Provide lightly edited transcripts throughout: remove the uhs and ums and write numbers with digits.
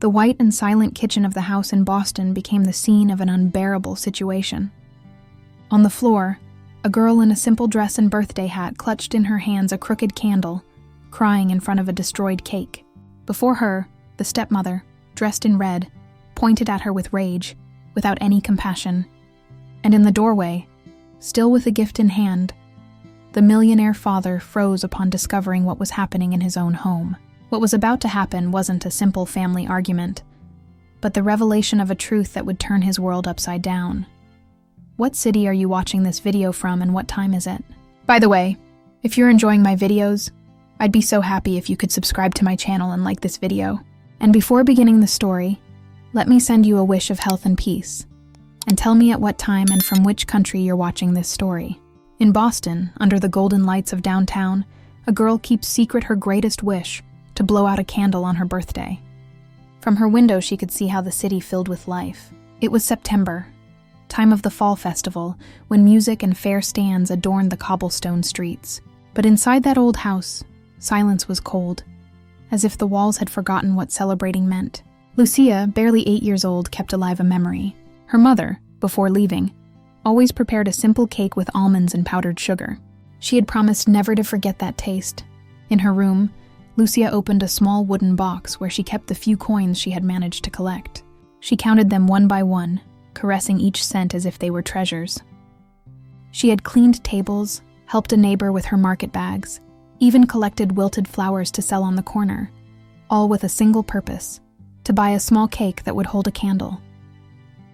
The white and silent kitchen of the house in Boston became the scene of an unbearable situation. On the floor, a girl in a simple dress and birthday hat clutched in her hands a crooked candle, crying in front of a destroyed cake. Before her, the stepmother, dressed in red, pointed at her with rage, without any compassion. And in the doorway, still with a gift in hand, the millionaire father froze upon discovering what was happening in his own home. What was about to happen wasn't a simple family argument, but the revelation of a truth that would turn his world upside down. What city are you watching this video from, and what time is it? By the way, if you're enjoying my videos, I'd be so happy if you could subscribe to my channel and like this video. And before beginning the story, let me send you a wish of health and peace, and tell me at what time and from which country you're watching this story. In Boston, under the golden lights of downtown, a girl keeps secret her greatest wish, to blow out a candle on her birthday. From her window, she could see how the city filled with life. It was September, time of the fall festival, when music and fair stands adorned the cobblestone streets. But inside that old house, silence was cold, as if the walls had forgotten what celebrating meant. Lucia, barely 8 years old, kept alive a memory. Her mother, before leaving, always prepared a simple cake with almonds and powdered sugar. She had promised never to forget that taste. In her room, Lucia opened a small wooden box where she kept the few coins she had managed to collect. She counted them one by one, caressing each cent as if they were treasures. She had cleaned tables, helped a neighbor with her market bags, even collected wilted flowers to sell on the corner, all with a single purpose: to buy a small cake that would hold a candle.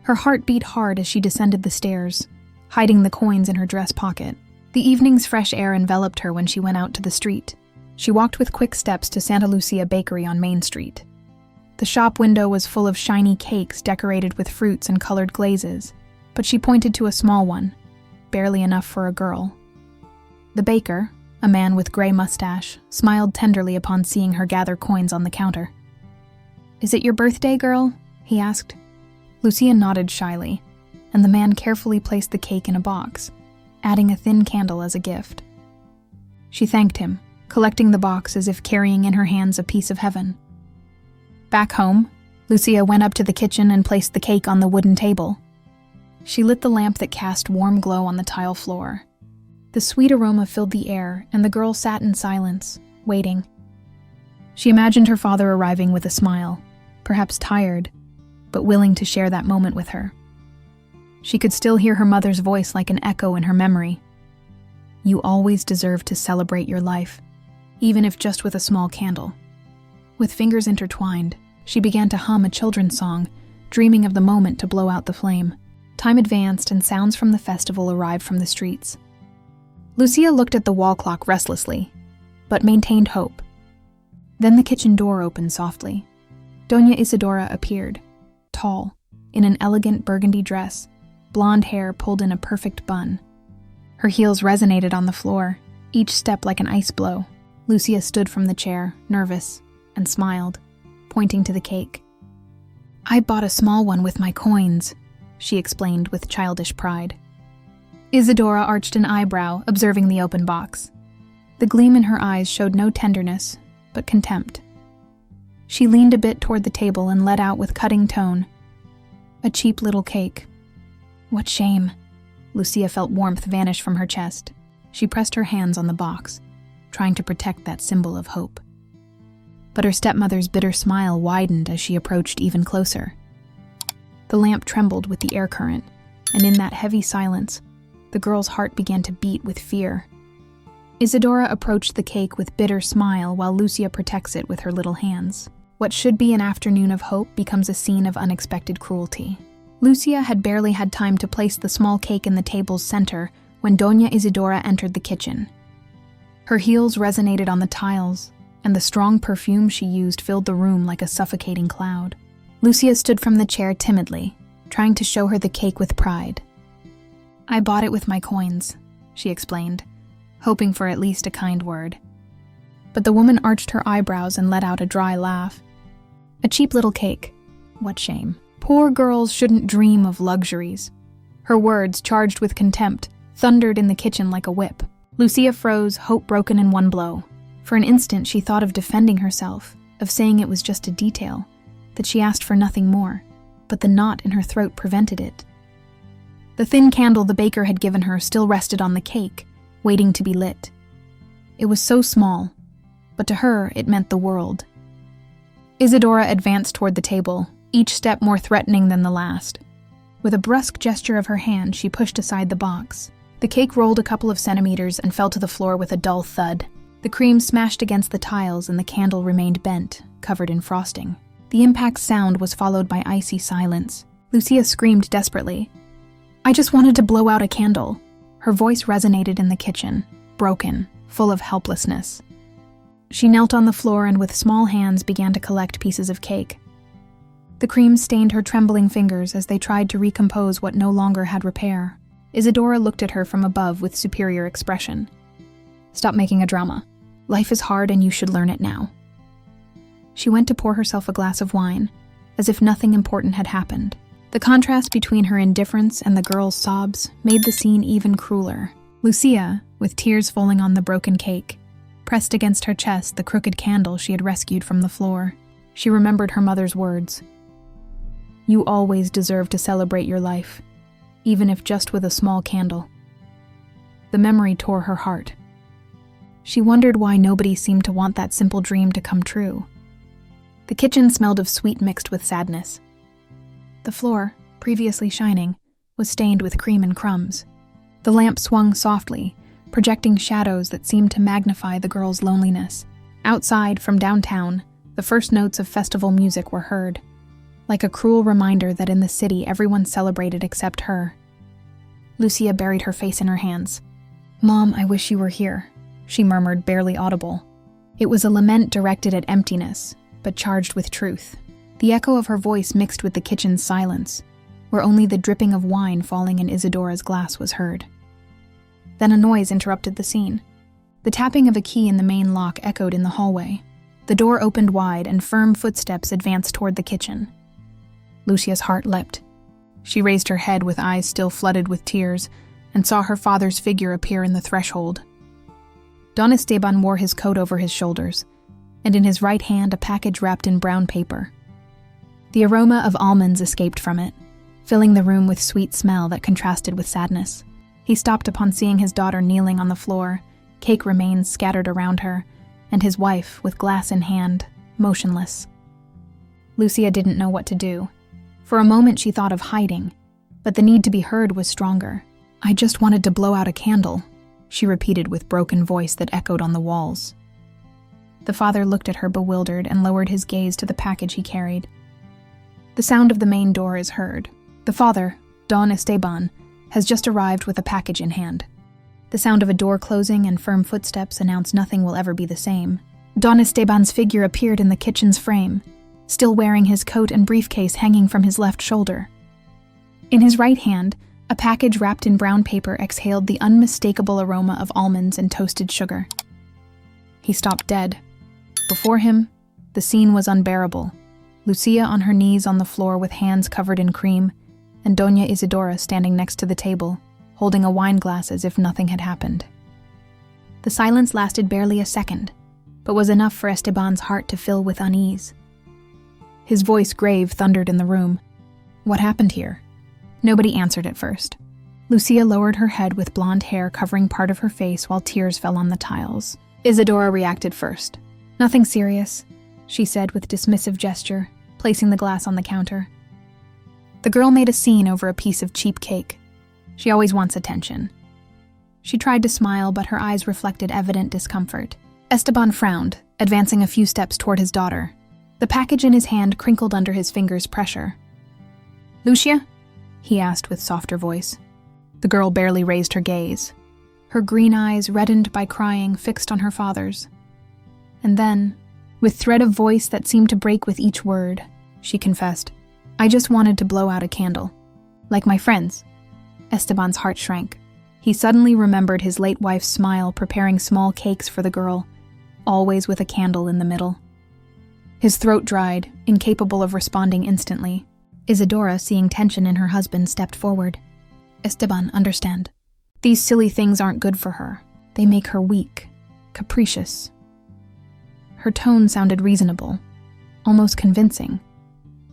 Her heart beat hard as she descended the stairs, hiding the coins in her dress pocket. The evening's fresh air enveloped her when she went out to the street. She walked with quick steps to Santa Lucia Bakery on Main Street. The shop window was full of shiny cakes decorated with fruits and colored glazes, but she pointed to a small one, barely enough for a girl. The baker, a man with gray mustache, smiled tenderly upon seeing her gather coins on the counter. "Is it your birthday, girl?" he asked. Lucia nodded shyly, and the man carefully placed the cake in a box, adding a thin candle as a gift. She thanked him, collecting the box as if carrying in her hands a piece of heaven. Back home, Lucia went up to the kitchen and placed the cake on the wooden table. She lit the lamp that cast warm glow on the tile floor. The sweet aroma filled the air, and the girl sat in silence, waiting. She imagined her father arriving with a smile, perhaps tired, but willing to share that moment with her. She could still hear her mother's voice like an echo in her memory. "You always deserve to celebrate your life, even if just with a small candle." With fingers intertwined, she began to hum a children's song, dreaming of the moment to blow out the flame. Time advanced and sounds from the festival arrived from the streets. Lucia looked at the wall clock restlessly, but maintained hope. Then the kitchen door opened softly. Doña Isidora appeared, tall, in an elegant burgundy dress, blonde hair pulled in a perfect bun. Her heels resonated on the floor, each step like an ice blow. Lucia stood from the chair, nervous, and smiled, pointing to the cake. "I bought a small one with my coins," she explained with childish pride. Isidora arched an eyebrow, observing the open box. The gleam in her eyes showed no tenderness, but contempt. She leaned a bit toward the table and let out with cutting tone, "A cheap little cake." "What shame." Lucia felt warmth vanish from her chest. She pressed her hands on the box, trying to protect that symbol of hope. But her stepmother's bitter smile widened as she approached even closer. The lamp trembled with the air current, and in that heavy silence, the girl's heart began to beat with fear. Isidora approached the cake with bitter smile while Lucia protects it with her little hands. What should be an afternoon of hope becomes a scene of unexpected cruelty. Lucia had barely had time to place the small cake in the table's center when Doña Isidora entered the kitchen. Her heels resonated on the tiles, and the strong perfume she used filled the room like a suffocating cloud. Lucia stood from the chair timidly, trying to show her the cake with pride. "I bought it with my coins," she explained, hoping for at least a kind word. But the woman arched her eyebrows and let out a dry laugh. "A cheap little cake. What shame. Poor girls shouldn't dream of luxuries." Her words, charged with contempt, thundered in the kitchen like a whip. Lucia froze, hope broken in one blow. For an instant she thought of defending herself, of saying it was just a detail. that she asked for nothing more, but the knot in her throat prevented it. The thin candle the baker had given her still rested on the cake, waiting to be lit. It was so small, but to her it meant the world. Isadora advanced toward the table, each step more threatening than the last. With a brusque gesture of her hand, she pushed aside the box. The cake rolled a couple of centimeters and fell to the floor with a dull thud. The cream smashed against the tiles and the candle remained bent, covered in frosting. The impact's sound was followed by icy silence. Lucia screamed desperately. "I just wanted to blow out a candle." Her voice resonated in the kitchen, broken, full of helplessness. She knelt on the floor and with small hands began to collect pieces of cake. The cream stained her trembling fingers as they tried to recompose what no longer had repair. Isadora looked at her from above with superior expression. "Stop making a drama. Life is hard and you should learn it now." She went to pour herself a glass of wine, as if nothing important had happened. The contrast between her indifference and the girl's sobs made the scene even crueler. Lucia, with tears falling on the broken cake, pressed against her chest the crooked candle she had rescued from the floor. She remembered her mother's words. "You always deserve to celebrate your life, even if just with a small candle." The memory tore her heart. She wondered why nobody seemed to want that simple dream to come true. The kitchen smelled of sweet mixed with sadness. The floor, previously shining, was stained with cream and crumbs. The lamp swung softly, projecting shadows that seemed to magnify the girl's loneliness. Outside, from downtown, the first notes of festival music were heard, like a cruel reminder that in the city everyone celebrated except her. Lucia buried her face in her hands. "Mom, I wish you were here," she murmured, barely audible. It was a lament directed at emptiness, but charged with truth. The echo of her voice mixed with the kitchen's silence, where only the dripping of wine falling in Isadora's glass was heard. Then a noise interrupted the scene. The tapping of a key in the main lock echoed in the hallway. The door opened wide and firm footsteps advanced toward the kitchen. Lucia's heart leapt. She raised her head with eyes still flooded with tears and saw her father's figure appear in the threshold. Don Esteban wore his coat over his shoulders, and in his right hand a package wrapped in brown paper. The aroma of almonds escaped from it, filling the room with sweet smell that contrasted with sadness. He stopped upon seeing his daughter kneeling on the floor, cake remains scattered around her, and his wife, with glass in hand, motionless. Lucia didn't know what to do. For a moment she thought of hiding, but the need to be heard was stronger. "I just wanted to blow out a candle," she repeated with broken voice that echoed on the walls. The father looked at her bewildered and lowered his gaze to the package he carried. The sound of the main door is heard. The father, Don Esteban, has just arrived with a package in hand. The sound of a door closing and firm footsteps announce nothing will ever be the same. Don Esteban's figure appeared in the kitchen's frame, still wearing his coat and briefcase hanging from his left shoulder. In his right hand, a package wrapped in brown paper exhaled the unmistakable aroma of almonds and toasted sugar. He stopped dead. Before him, the scene was unbearable. Lucia on her knees on the floor with hands covered in cream, and Doña Isidora standing next to the table, holding a wine glass as if nothing had happened. The silence lasted barely a second, but was enough for Esteban's heart to fill with unease. His voice, grave, thundered in the room. "What happened here?" Nobody answered at first. Lucia lowered her head with blonde hair covering part of her face while tears fell on the tiles. Isadora reacted first. "Nothing serious," she said with dismissive gesture, placing the glass on the counter. The girl made a scene over a piece of cheap cake. She always wants attention. She tried to smile, but her eyes reflected evident discomfort. Esteban frowned, advancing a few steps toward his daughter. The package in his hand crinkled under his fingers' pressure. "Lucia?" he asked with softer voice. The girl barely raised her gaze. Her green eyes, reddened by crying, fixed on her father's. And then, with thread of voice that seemed to break with each word, she confessed, "I just wanted to blow out a candle. Like my friends." Esteban's heart shrank. He suddenly remembered his late wife's smile preparing small cakes for the girl, always with a candle in the middle. His throat dried, incapable of responding instantly. Isadora, seeing tension in her husband, stepped forward. "Esteban, understand. These silly things aren't good for her. They make her weak, capricious." Her tone sounded reasonable, almost convincing,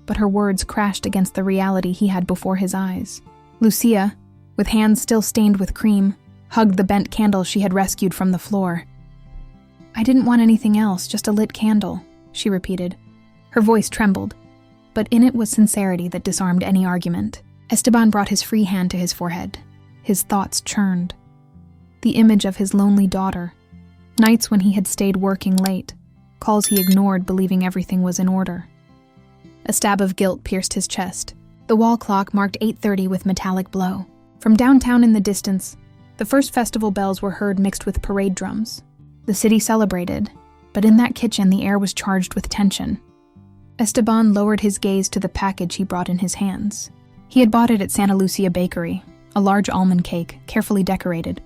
but her words crashed against the reality he had before his eyes. Lucia, with hands still stained with cream, hugged the bent candle she had rescued from the floor. "I didn't want anything else, just a lit candle," she repeated. Her voice trembled, but in it was sincerity that disarmed any argument. Esteban brought his free hand to his forehead. His thoughts churned. The image of his lonely daughter, nights when he had stayed working late, calls he ignored believing everything was in order. A stab of guilt pierced his chest. The wall clock marked 8:30 with metallic blow. From downtown in the distance, the first festival bells were heard mixed with parade drums. The city celebrated, but in that kitchen the air was charged with tension. Esteban lowered his gaze to the package he brought in his hands. He had bought it at Santa Lucia Bakery, a large almond cake, carefully decorated.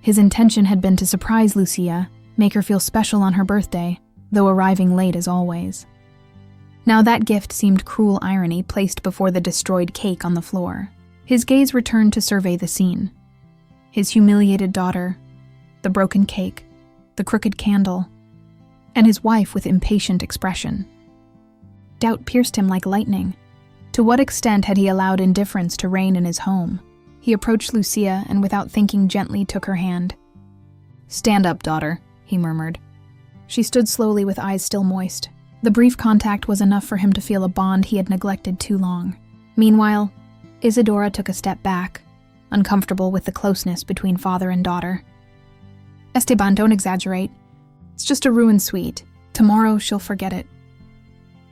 His intention had been to surprise Lucia, make her feel special on her birthday, though arriving late as always. Now that gift seemed cruel irony placed before the destroyed cake on the floor. His gaze returned to survey the scene. His humiliated daughter, the broken cake, the crooked candle, and his wife with impatient expression. Doubt pierced him like lightning. To what extent had he allowed indifference to reign in his home? He approached Lucia and without thinking gently took her hand. "Stand up, daughter," he murmured. She stood slowly with eyes still moist. The brief contact was enough for him to feel a bond he had neglected too long. Meanwhile, Isadora took a step back, uncomfortable with the closeness between father and daughter. "Esteban, don't exaggerate. It's just a ruined sweet. Tomorrow she'll forget it."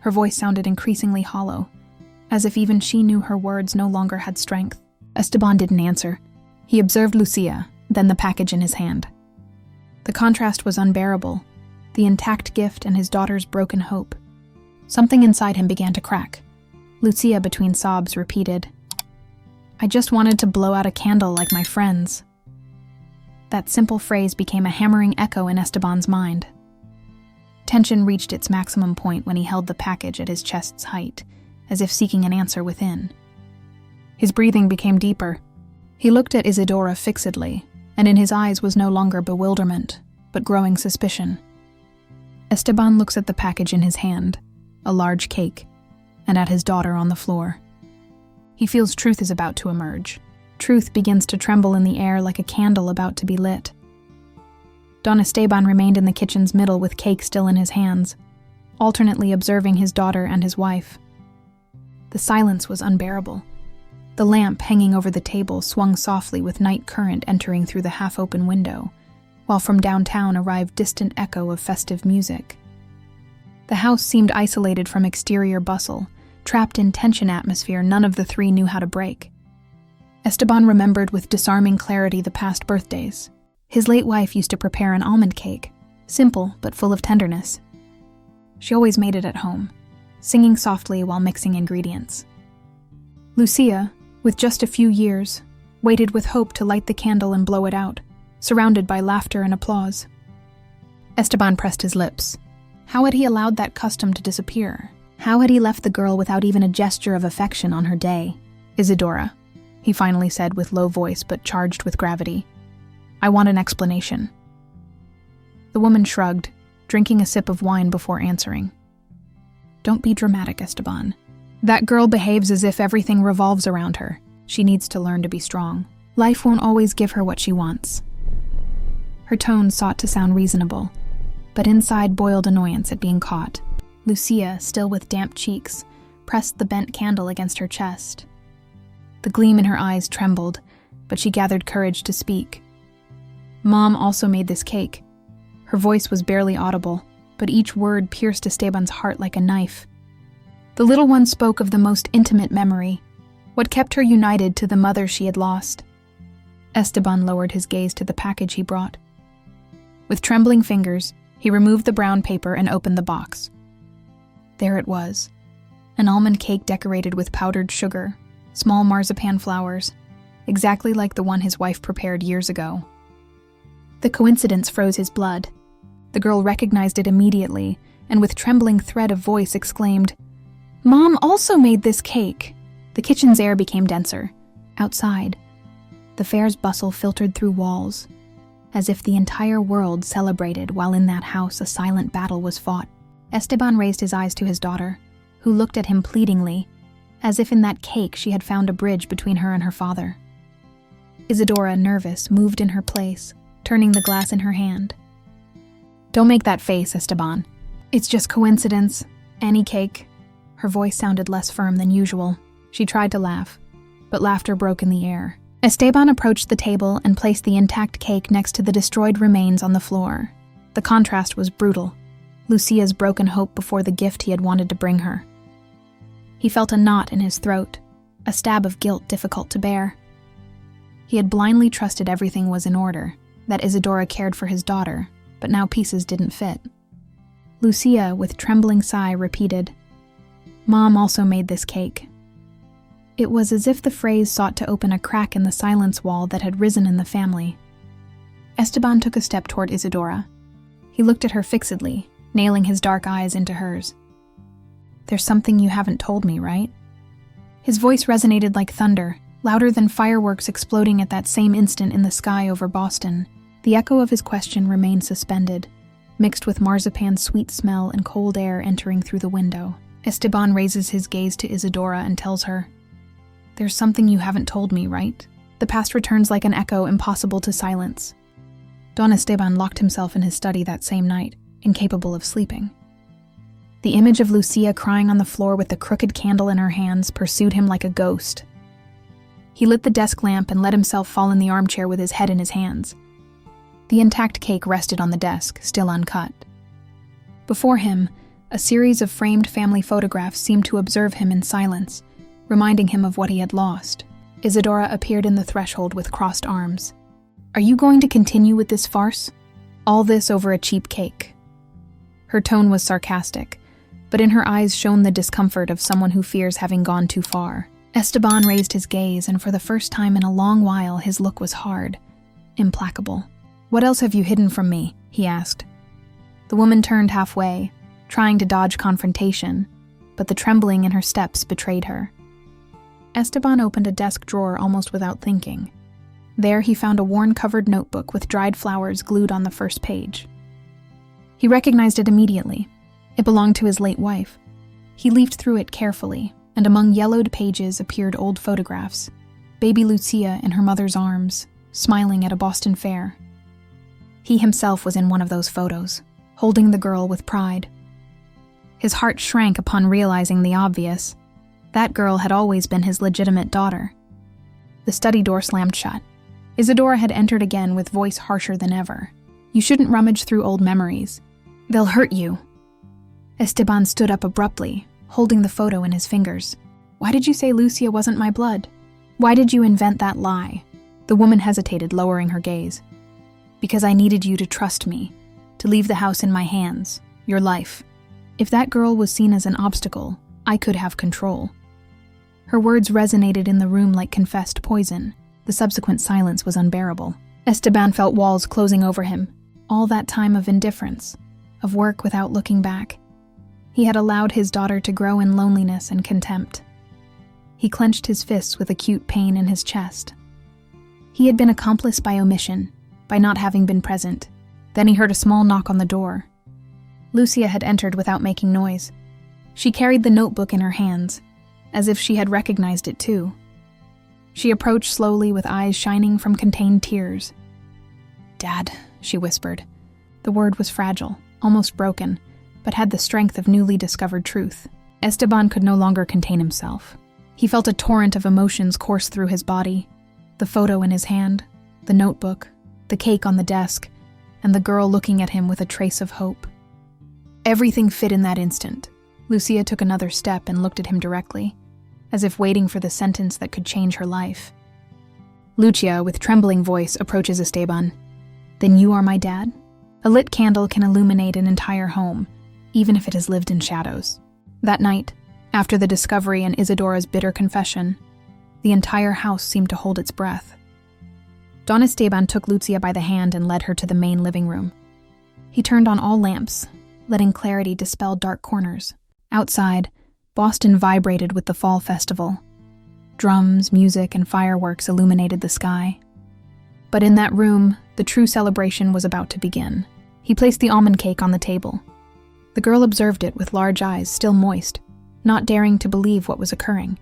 Her voice sounded increasingly hollow, as if even she knew her words no longer had strength. Esteban didn't answer. He observed Lucia, then the package in his hand. The contrast was unbearable, the intact gift and his daughter's broken hope. Something inside him began to crack. Lucia, between sobs, repeated, "I just wanted to blow out a candle like my friends." That simple phrase became a hammering echo in Esteban's mind. Tension reached its maximum point when he held the package at his chest's height, as if seeking an answer within. His breathing became deeper. He looked at Isadora fixedly, and in his eyes was no longer bewilderment, but growing suspicion. Esteban looks at the package in his hand, a large cake, and at his daughter on the floor. He feels truth is about to emerge. Truth begins to tremble in the air like a candle about to be lit. Don Esteban remained in the kitchen's middle with cake still in his hands, alternately observing his daughter and his wife. The silence was unbearable. The lamp hanging over the table swung softly with night current entering through the half-open window, while from downtown arrived distant echo of festive music. The house seemed isolated from exterior bustle, trapped in tension atmosphere none of the three knew how to break. Esteban remembered with disarming clarity the past birthdays. His late wife used to prepare an almond cake, simple but full of tenderness. She always made it at home, singing softly while mixing ingredients. Lucia, with just a few years, waited with hope to light the candle and blow it out, surrounded by laughter and applause. Esteban pressed his lips. How had he allowed that custom to disappear? How had he left the girl without even a gesture of affection on her day? "Isadora," he finally said with low voice but charged with gravity, "I want an explanation." The woman shrugged, drinking a sip of wine before answering. "Don't be dramatic, Esteban. That girl behaves as if everything revolves around her. She needs to learn to be strong. Life won't always give her what she wants." Her tone sought to sound reasonable, but inside boiled annoyance at being caught. Lucia, still with damp cheeks, pressed the bent candle against her chest. The gleam in her eyes trembled, but she gathered courage to speak. "Mom also made this cake." Her voice was barely audible, but each word pierced Esteban's heart like a knife. The little one spoke of the most intimate memory, what kept her united to the mother she had lost. Esteban lowered his gaze to the package he brought. With trembling fingers, he removed the brown paper and opened the box. There it was, an almond cake decorated with powdered sugar, small marzipan flowers, exactly like the one his wife prepared years ago. The coincidence froze his blood. The girl recognized it immediately, and with trembling thread of voice exclaimed, "Mom also made this cake." The kitchen's air became denser. Outside, the fair's bustle filtered through walls, as if the entire world celebrated while in that house a silent battle was fought. Esteban raised his eyes to his daughter, who looked at him pleadingly, as if in that cake she had found a bridge between her and her father. Isadora, nervous, moved in her place, turning the glass in her hand. "Don't make that face, Esteban. It's just coincidence. Any cake." Her voice sounded less firm than usual. She tried to laugh, but laughter broke in the air. Esteban approached the table and placed the intact cake next to the destroyed remains on the floor. The contrast was brutal. Lucia's broken hope before the gift he had wanted to bring her. He felt a knot in his throat, a stab of guilt difficult to bear. He had blindly trusted everything was in order, that Isadora cared for his daughter, but now pieces didn't fit. Lucia, with trembling sigh, repeated, "Mom also made this cake." It was as if the phrase sought to open a crack in the silence wall that had risen in the family. Esteban took a step toward Isadora. He looked at her fixedly, nailing his dark eyes into hers. "There's something you haven't told me, right?" His voice resonated like thunder, louder than fireworks exploding at that same instant in the sky over Boston. The echo of his question remained suspended, mixed with marzipan's sweet smell and cold air entering through the window. Esteban raises his gaze to Isadora and tells her, "There's something you haven't told me, right?" The past returns like an echo impossible to silence. Don Esteban locked himself in his study that same night, incapable of sleeping. The image of Lucia crying on the floor with the crooked candle in her hands pursued him like a ghost. He lit the desk lamp and let himself fall in the armchair with his head in his hands. The intact cake rested on the desk, still uncut. Before him, a series of framed family photographs seemed to observe him in silence, reminding him of what he had lost. Isadora appeared in the threshold with crossed arms. "Are you going to continue with this farce? All this over a cheap cake?" Her tone was sarcastic, but in her eyes shone the discomfort of someone who fears having gone too far. Esteban raised his gaze, and for the first time in a long while his look was hard, implacable. "What else have you hidden from me?" he asked. The woman turned halfway, trying to dodge confrontation, but the trembling in her steps betrayed her. Esteban opened a desk drawer almost without thinking. There he found a worn-covered notebook with dried flowers glued on the first page. He recognized it immediately. It belonged to his late wife. He leafed through it carefully, and among yellowed pages appeared old photographs. Baby Lucia in her mother's arms, smiling at a Boston fair. He himself was in one of those photos, holding the girl with pride. His heart shrank upon realizing the obvious. That girl had always been his legitimate daughter. The study door slammed shut. Isadora had entered again with voice harsher than ever. "You shouldn't rummage through old memories. They'll hurt you." Esteban stood up abruptly, holding the photo in his fingers. "Why did you say Lucia wasn't my blood? Why did you invent that lie?" The woman hesitated, lowering her gaze. "Because I needed you to trust me, to leave the house in my hands, your life. If that girl was seen as an obstacle, I could have control." Her words resonated in the room like confessed poison. The subsequent silence was unbearable. Esteban felt walls closing over him. All that time of indifference, of work without looking back. He had allowed his daughter to grow in loneliness and contempt. He clenched his fists with acute pain in his chest. He had been accomplice by omission, by not having been present. Then he heard a small knock on the door. Lucia had entered without making noise. She carried the notebook in her hands, as if she had recognized it too. She approached slowly with eyes shining from contained tears. "Dad," she whispered. The word was fragile, almost broken, but had the strength of newly discovered truth. Esteban could no longer contain himself. He felt a torrent of emotions course through his body. The photo in his hand, the notebook, the cake on the desk, and the girl looking at him with a trace of hope. Everything fit in that instant. Lucia took another step and looked at him directly, as if waiting for the sentence that could change her life. Lucia, with trembling voice, approaches Esteban. "Then you are my dad?" A lit candle can illuminate an entire home, even if it has lived in shadows. That night, after the discovery and Isadora's bitter confession, the entire house seemed to hold its breath. Don Esteban took Lucia by the hand and led her to the main living room. He turned on all lamps, letting clarity dispel dark corners. Outside, Boston vibrated with the fall festival. Drums, music, and fireworks illuminated the sky. But in that room, the true celebration was about to begin. He placed the almond cake on the table. The girl observed it with large eyes still moist. not daring to believe what was occurring.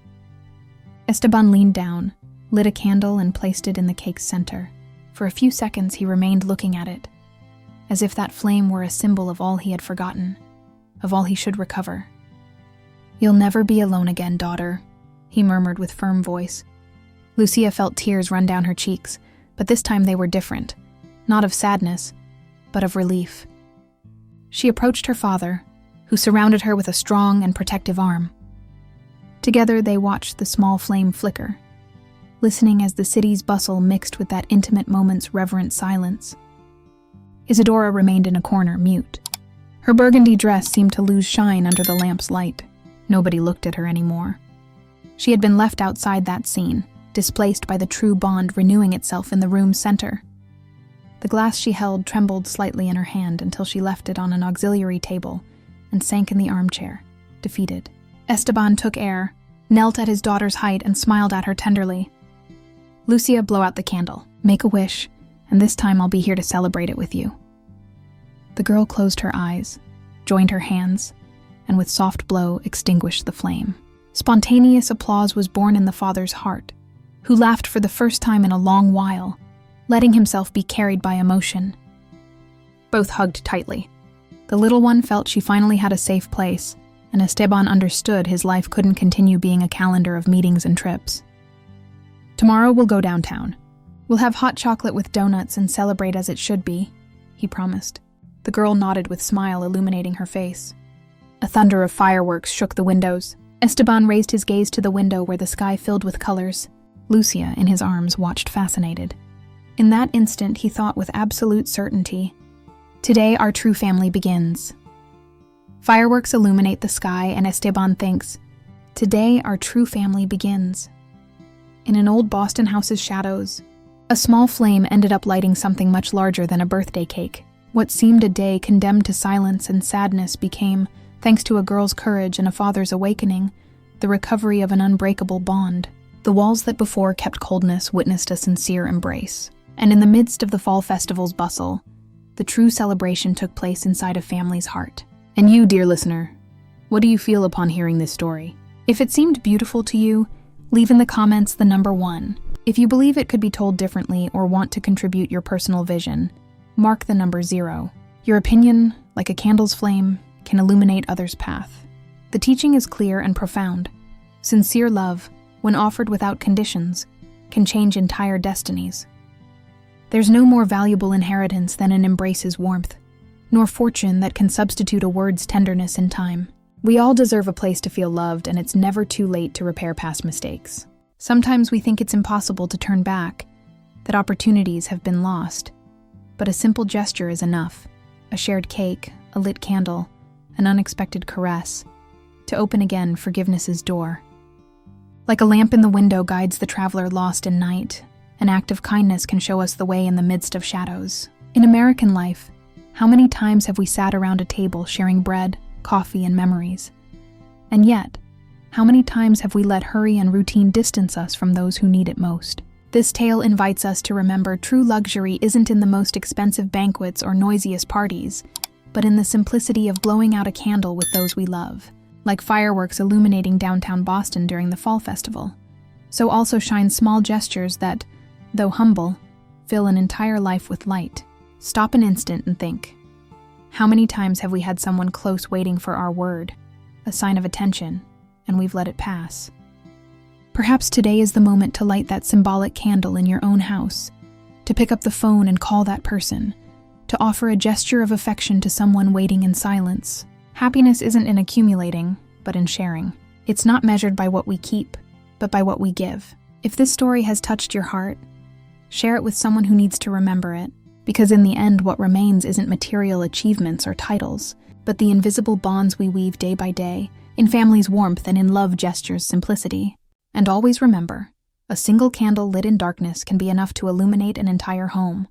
Esteban leaned down, lit a candle, and placed it in the cake's center. For a few seconds he remained looking at it, as if that flame were a symbol of all he had forgotten, of all he should recover. "You'll never be alone again, daughter," he murmured with firm voice. Lucia felt tears run down her cheeks, but this time they were different, not of sadness, but of relief. She approached her father, who surrounded her with a strong and protective arm. Together they watched the small flame flicker, listening as the city's bustle mixed with that intimate moment's reverent silence. Isadora remained in a corner, mute. Her burgundy dress seemed to lose shine under the lamp's light. Nobody looked at her anymore. She had been left outside that scene, displaced by the true bond renewing itself in the room's center. The glass she held trembled slightly in her hand until she left it on an auxiliary table and sank in the armchair, defeated. Esteban took air, knelt at his daughter's height, and smiled at her tenderly. "Lucia, blow out the candle. Make a wish, and this time I'll be here to celebrate it with you." The girl closed her eyes, joined her hands, and with soft blow extinguished the flame. Spontaneous applause was born in the father's heart, who laughed for the first time in a long while, letting himself be carried by emotion. Both hugged tightly. The little one felt she finally had a safe place, and Esteban understood his life couldn't continue being a calendar of meetings and trips. "Tomorrow we'll go downtown. We'll have hot chocolate with donuts and celebrate as it should be," he promised. The girl nodded with smile illuminating her face. A thunder of fireworks shook the windows. Esteban raised his gaze to the window where the sky filled with colors. Lucia, in his arms, watched fascinated. In that instant, he thought with absolute certainty, "Today our true family begins." Fireworks illuminate the sky, and Esteban thinks, "Today our true family begins." In an old Boston house's shadows, a small flame ended up lighting something much larger than a birthday cake. What seemed a day condemned to silence and sadness became, thanks to a girl's courage and a father's awakening, the recovery of an unbreakable bond. The walls that before kept coldness witnessed a sincere embrace. And in the midst of the fall festival's bustle, the true celebration took place inside a family's heart. And you, dear listener, what do you feel upon hearing this story? If it seemed beautiful to you, leave in the comments the number 1. If you believe it could be told differently or want to contribute your personal vision, mark the number 0. Your opinion, like a candle's flame, can illuminate others' path. The teaching is clear and profound. Sincere love, when offered without conditions, can change entire destinies. There's no more valuable inheritance than an embrace's warmth, nor fortune that can substitute a word's tenderness in time. We all deserve a place to feel loved, and it's never too late to repair past mistakes. Sometimes we think it's impossible to turn back, that opportunities have been lost. But a simple gesture is enough. A shared cake, a lit candle, an unexpected caress, to open again forgiveness's door. Like a lamp in the window guides the traveler lost in night, an act of kindness can show us the way in the midst of shadows. In American life, how many times have we sat around a table sharing bread, coffee, and memories? And yet, how many times have we let hurry and routine distance us from those who need it most? This tale invites us to remember true luxury isn't in the most expensive banquets or noisiest parties, but in the simplicity of blowing out a candle with those we love. Like fireworks illuminating downtown Boston during the fall festival, so also shine small gestures that, though humble, fill an entire life with light. Stop an instant and think. How many times have we had someone close waiting for our word, a sign of attention, and we've let it pass? Perhaps today is the moment to light that symbolic candle in your own house, to pick up the phone and call that person, to offer a gesture of affection to someone waiting in silence. Happiness isn't in accumulating, but in sharing. It's not measured by what we keep, but by what we give. If this story has touched your heart, share it with someone who needs to remember it, because in the end what remains isn't material achievements or titles, but the invisible bonds we weave day by day, in family's warmth and in love gestures' simplicity. And always remember, a single candle lit in darkness can be enough to illuminate an entire home.